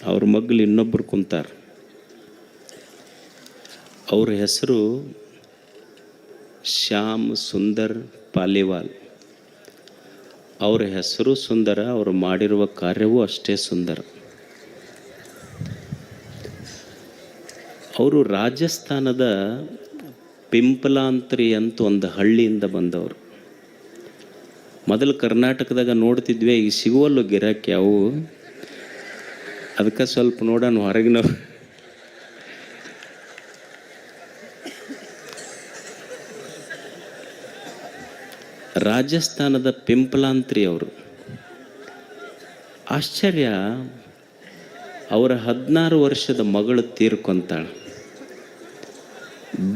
ಅವ್ರ ಮಗ್ಳು ಇನ್ನೊಬ್ಬರು ಕುಂತಾರ. ಅವ್ರ ಹೆಸರು ಶ್ಯಾಮ್ ಸುಂದರ್ ಪಾಲಿವಾಲ್. ಅವರ ಹೆಸರು ಸುಂದರ, ಅವರು ಮಾಡಿರುವ ಕಾರ್ಯವೂ ಅಷ್ಟೇ ಸುಂದರ. ಅವರು ರಾಜಸ್ಥಾನದ ಪಿಂಪಲಾಂತ್ರಿ ಅಂತ ಒಂದು ಹಳ್ಳಿಯಿಂದ ಬಂದವರು. ಮೊದಲು ಕರ್ನಾಟಕದಾಗ ನೋಡ್ತಿದ್ವಿ, ಈಗ ಸಿಗುವಲ್ಲೂ ಗಿರಾಕಿ ಅವು. ಅದಕ್ಕೆ ಸ್ವಲ್ಪ ನೋಡೋಣ ಹೊರಗಿನವ್ರು. ರಾಜಸ್ಥಾನದ ಪಿಂಪಲಾಂತ್ರಿ ಅವರು. ಆಶ್ಚರ್ಯ, ಅವರ 16 ವರ್ಷದ ಮಗಳು ತೀರ್ಕೊಂತಾಳೆ.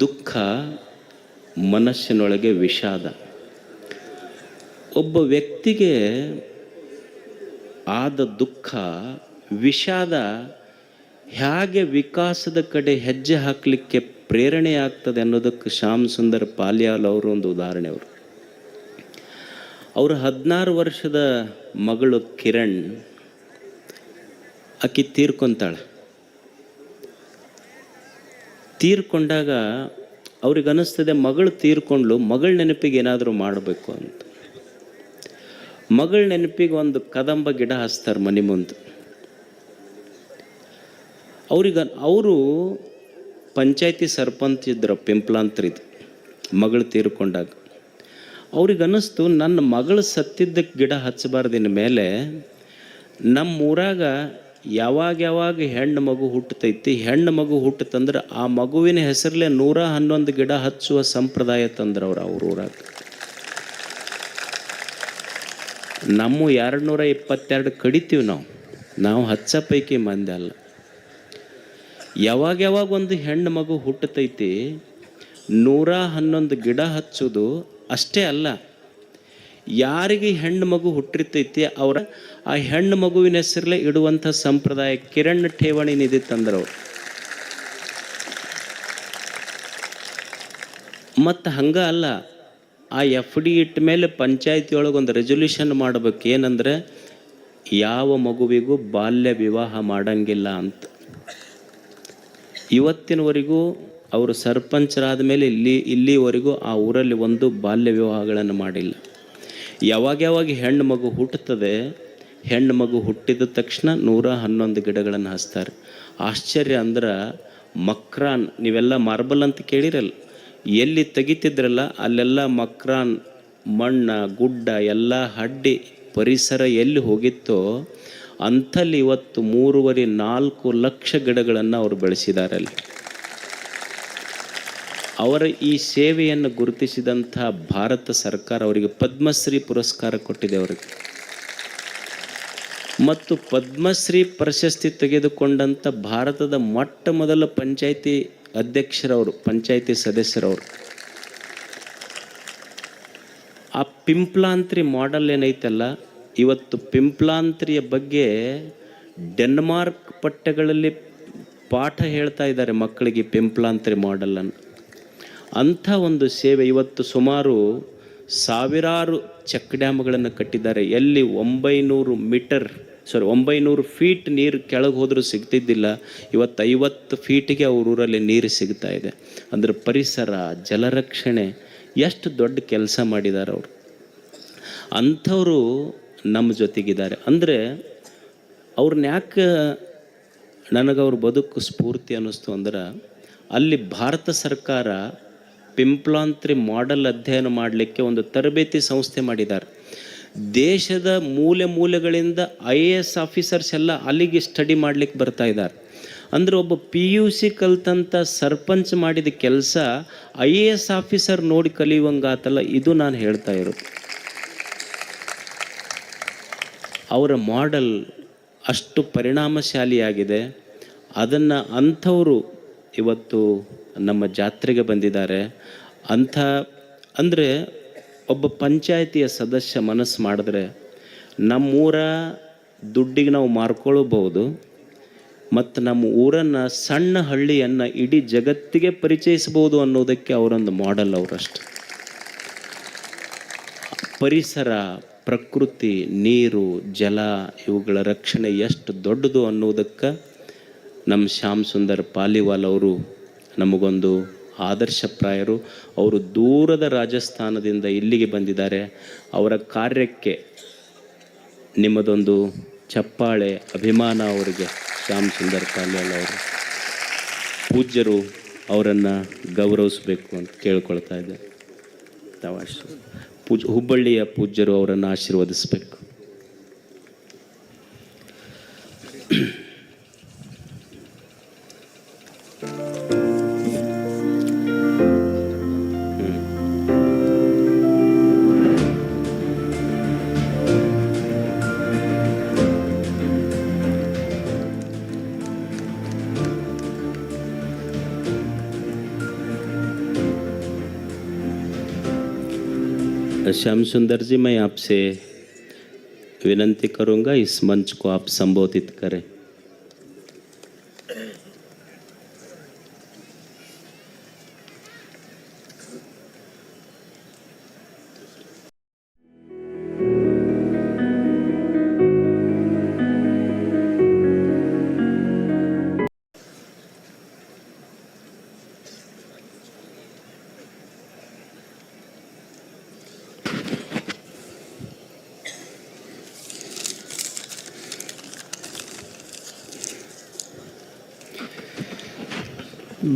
ದುಃಖ, ಮನಸ್ಸಿನೊಳಗೆ ವಿಷಾದ. ಒಬ್ಬ ವ್ಯಕ್ತಿಗೆ ಆದ ದುಃಖ, ವಿಷಾದ ಹೇಗೆ ವಿಕಾಸದ ಕಡೆ ಹೆಜ್ಜೆ ಹಾಕಲಿಕ್ಕೆ ಪ್ರೇರಣೆ ಆಗ್ತದೆ ಅನ್ನೋದಕ್ಕೆ ಶ್ಯಾಮ್ ಸುಂದರ್ ಪಾಲಿವಾಲ್ ಅವರು ಒಂದು ಉದಾಹರಣೆ. ಅವರು 16 ವರ್ಷದ ಮಗಳು ಕಿರಣ್, ಆಕೆ ತೀರ್ಕೊಂತಾಳೆ. ತೀರ್ಕೊಂಡಾಗ ಅವ್ರಿಗೆ ಅನ್ನಿಸ್ತದೆ, ಮಗಳು ತೀರ್ಕೊಂಡ್ಲು, ಮಗಳ ನೆನಪಿಗೆ ಏನಾದರೂ ಮಾಡಬೇಕು ಅಂತ. ಮಗಳ ನೆನಪಿಗೆ ಒಂದು ಕದಂಬ ಗಿಡ ಹಚ್ತಾರೆ ಮನೆ ಮುಂದೆ. ಅವರು ಪಂಚಾಯತಿ ಸರ್ಪಂಚ್ ಇದ್ರು ಪಿಂಪಲಾಂತ್ರಿದು. ಮಗಳು ತೀರ್ಕೊಂಡಾಗ ಅವ್ರಿಗೆ ಅನ್ನಿಸ್ತು, ನನ್ನ ಮಗಳು ಸತ್ತಿದ್ದಕ್ಕೆ ಗಿಡ ಹಚ್ಚಬಾರ್ದಿನ ಮೇಲೆ ನಮ್ಮ ಊರಾಗ ಯಾವಾಗ ಹೆಣ್ಣು ಮಗು ಹುಟ್ಟತೈತಿ, ಹೆಣ್ಣು ಮಗು ಹುಟ್ಟತಂದ್ರೆ ಆ ಮಗುವಿನ ಹೆಸರಲ್ಲೇ 111 ಗಿಡ ಹಚ್ಚುವ ಸಂಪ್ರದಾಯ ತಂದ್ರೆ ಅವ್ರ ಊರಾಗ. ನಮ್ಮ 222 ಕಡಿತೀವಿ ನಾವು ಹಚ್ಚ ಪೈಕಿ ಮಂದಿ ಅಲ್ಲ. ಯಾವಾಗ ಒಂದು ಹೆಣ್ಣು ಮಗು ಹುಟ್ಟತೈತಿ 111 ಗಿಡ ಹಚ್ಚೋದು ಅಷ್ಟೇ ಅಲ್ಲ, ಯಾರಿಗೆ ಹೆಣ್ಣು ಮಗು ಹುಟ್ಟಿರ್ತೈತಿ ಅವರ ಆ ಹೆಣ್ಣು ಮಗುವಿನ ಹೆಸರಲ್ಲೇ ಇಡುವಂಥ ಸಂಪ್ರದಾಯ ಕಿರಣ್ ಠೇವಣಿ ನಿಧಿ ತಂದ್ರವ್ರು. ಮತ್ತು ಹಂಗ ಅಲ್ಲ, ಆ FD ಇಟ್ಟ ಮೇಲೆ ಪಂಚಾಯತಿಯೊಳಗೆ ಒಂದು ರೆಸೊಲ್ಯೂಷನ್ ಮಾಡಬೇಕು. ಏನಂದರೆ, ಯಾವ ಮಗುವಿಗೂ ಬಾಲ್ಯ ವಿವಾಹ ಮಾಡಂಗಿಲ್ಲ ಅಂತ. ಇವತ್ತಿನವರೆಗೂ ಅವರು ಸರ್ಪಂಚರಾದ ಮೇಲೆ ಇಲ್ಲಿವರೆಗೂ ಆ ಊರಲ್ಲಿ ಒಂದು ಬಾಲ್ಯ ವಿವಾಹಗಳನ್ನು ಮಾಡಿಲ್ಲ. ಯಾವಾಗ ಹೆಣ್ಣು ಮಗು ಹುಟ್ಟುತ್ತದೆ, ಹೆಣ್ಣು ಮಗು ಹುಟ್ಟಿದ ತಕ್ಷಣ 111 ಗಿಡಗಳನ್ನು ಹಚ್ತಾರೆ. ಆಶ್ಚರ್ಯ ಅಂದ್ರೆ, ಮಕ್ರಾನ್, ನೀವೆಲ್ಲ ಮಾರ್ಬಲ್ ಅಂತ ಕೇಳಿರಲ್ಲ, ಎಲ್ಲಿ ತೆಗಿತಿದ್ರಲ್ಲ ಅಲ್ಲೆಲ್ಲ ಮಕ್ರಾನ್, ಮಣ್ಣ ಗುಡ್ಡ ಎಲ್ಲ ಹಡ್ಡಿ ಪರಿಸರ ಎಲ್ಲಿ ಹೋಗಿತ್ತೋ ಅಂಥಲ್ಲಿ ಇವತ್ತು 3.5-4 ಲಕ್ಷ ಗಿಡಗಳನ್ನು ಅವರು ಬೆಳೆಸಿದ್ದಾರೆ ಅಲ್ಲಿ. ಅವರ ಈ ಸೇವೆಯನ್ನು ಗುರುತಿಸಿದಂಥ ಭಾರತ ಸರ್ಕಾರ ಅವರಿಗೆ ಪದ್ಮಶ್ರೀ ಪುರಸ್ಕಾರ ಕೊಟ್ಟಿದೆ ಅವರಿಗೆ. ಮತ್ತು ಪದ್ಮಶ್ರೀ ಪ್ರಶಸ್ತಿ ತೆಗೆದುಕೊಂಡಂಥ ಭಾರತದ ಮೊಟ್ಟ ಮೊದಲ ಪಂಚಾಯಿತಿ ಅಧ್ಯಕ್ಷರವರು, ಪಂಚಾಯಿತಿ ಸದಸ್ಯರವರು. ಆ ಪಿಂಪಲಾಂತ್ರಿ ಮಾಡೆಲ್ ಏನೈತಲ್ಲ, ಇವತ್ತು ಪಿಂಪಲಾಂತ್ರಿಯ ಬಗ್ಗೆ ಡೆನ್ಮಾರ್ಕ್ ಪಠ್ಯಗಳಲ್ಲಿ ಪಾಠ ಹೇಳ್ತಾ ಇದ್ದಾರೆ ಮಕ್ಕಳಿಗೆ, ಪಿಂಪಲಾಂತ್ರಿ ಮಾಡೆಲನ್ನು. ಅಂಥ ಒಂದು ಸೇವೆ ಇವತ್ತು ಸುಮಾರು 1000 ಚೆಕ್ ಡ್ಯಾಮ್ಗಳನ್ನು ಕಟ್ಟಿದ್ದಾರೆ. ಎಲ್ಲಿ 900 ಫೀಟ್ ನೀರು ಕೆಳಗೆ ಹೋದರೂ ಸಿಗ್ತಿದ್ದಿಲ್ಲ, ಇವತ್ತು 50 ಫೀಟಿಗೆ ಅವ್ರ ಊರಲ್ಲಿ ನೀರು ಸಿಗ್ತಾ ಇದೆ. ಅಂದರೆ ಪರಿಸರ, ಜಲರಕ್ಷಣೆ ಎಷ್ಟು ದೊಡ್ಡ ಕೆಲಸ ಮಾಡಿದ್ದಾರೆ ಅವರು. ಅಂಥವರು ನಮ್ಮ ಜೊತೆಗಿದ್ದಾರೆ. ಅಂದರೆ ಅವ್ರನ್ನ ಯಾಕೆ ನನಗವ್ರ ಬದುಕು ಸ್ಫೂರ್ತಿ ಅನ್ನಿಸ್ತು ಅಂದ್ರೆ, ಅಲ್ಲಿ ಭಾರತ ಸರ್ಕಾರ ಪಿಂಪಲಾಂತ್ರಿ ಮಾಡೆಲ್ ಅಧ್ಯಯನ ಮಾಡಲಿಕ್ಕೆ ಒಂದು ತರಬೇತಿ ಸಂಸ್ಥೆ ಮಾಡಿದ್ದಾರೆ. ದೇಶದ ಮೂಲೆಗಳಿಂದ IAS ಆಫೀಸರ್ಸ್ ಎಲ್ಲ ಅಲ್ಲಿಗೆ ಸ್ಟಡಿ ಮಾಡಲಿಕ್ಕೆ ಬರ್ತಾ ಇದ್ದಾರೆ. ಅಂದರೆ ಒಬ್ಬ PUC ಕಲ್ತಂಥ ಸರ್ಪಂಚ್ ಮಾಡಿದ ಕೆಲಸ IAS ಆಫೀಸರ್ ನೋಡಿ ಕಲಿಯುವಂಗಾತಲ್ಲ, ಇದು ನಾನು ಹೇಳ್ತಾ ಇರೋದು. ಅವರ ಮಾಡೆಲ್ ಅಷ್ಟು ಪರಿಣಾಮಶಾಲಿಯಾಗಿದೆ. ಅದನ್ನು ಅಂಥವರು ಇವತ್ತು ನಮ್ಮ ಜಾತ್ರೆಗೆ ಬಂದಿದ್ದಾರೆ. ಅಂದರೆ ಒಬ್ಬ ಪಂಚಾಯಿತಿಯ ಸದಸ್ಯ ಮನಸ್ಸು ಮಾಡಿದ್ರೆ ನಮ್ಮೂರ ದುಡ್ಡಿಗೆ ನಾವು ಮಾರ್ಕೊಳ್ಳಬಹುದು, ಮತ್ತು ನಮ್ಮ ಊರನ್ನು, ಸಣ್ಣ ಹಳ್ಳಿಯನ್ನು ಇಡೀ ಜಗತ್ತಿಗೆ ಪರಿಚಯಿಸ್ಬೋದು ಅನ್ನೋದಕ್ಕೆ ಅವರೊಂದು ಮಾಡೆಲ್. ಅವರಷ್ಟು ಪರಿಸರ, ಪ್ರಕೃತಿ, ನೀರು, ಜಲ ಇವುಗಳ ರಕ್ಷಣೆ ಎಷ್ಟು ದೊಡ್ಡದು ಅನ್ನೋದಕ್ಕೆ ನಮ್ಮ ಶ್ಯಾಮ್ ಸುಂದರ್ ಪಾಲಿವಾಲ್ ಅವರು ನಮಗೊಂದು ಆದರ್ಶಪ್ರಾಯರು. ಅವರು ದೂರದ ರಾಜಸ್ಥಾನದಿಂದ ಇಲ್ಲಿಗೆ ಬಂದಿದ್ದಾರೆ. ಅವರ ಕಾರ್ಯಕ್ಕೆ ನಿಮ್ಮದೊಂದು ಚಪ್ಪಾಳೆ, ಅಭಿಮಾನ ಅವರಿಗೆ. ಶ್ಯಾಮ್ ಸುಂದರ್ ಪಾಲಿವಾಲ್ ಅವರು ಪೂಜ್ಯರು, ಅವರನ್ನು ಗೌರವಿಸಬೇಕು ಅಂತ ಕೇಳ್ಕೊಳ್ತಾ ಇದ್ದೆ. ಹುಬ್ಬಳ್ಳಿಯ ಪೂಜ್ಯರು ಅವರನ್ನು ಆಶೀರ್ವದಿಸಬೇಕು. श्याम सुंदर जी, मैं आपसे विनती करूंगा इस मंच को आप संबोधित करें.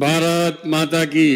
भारत माता की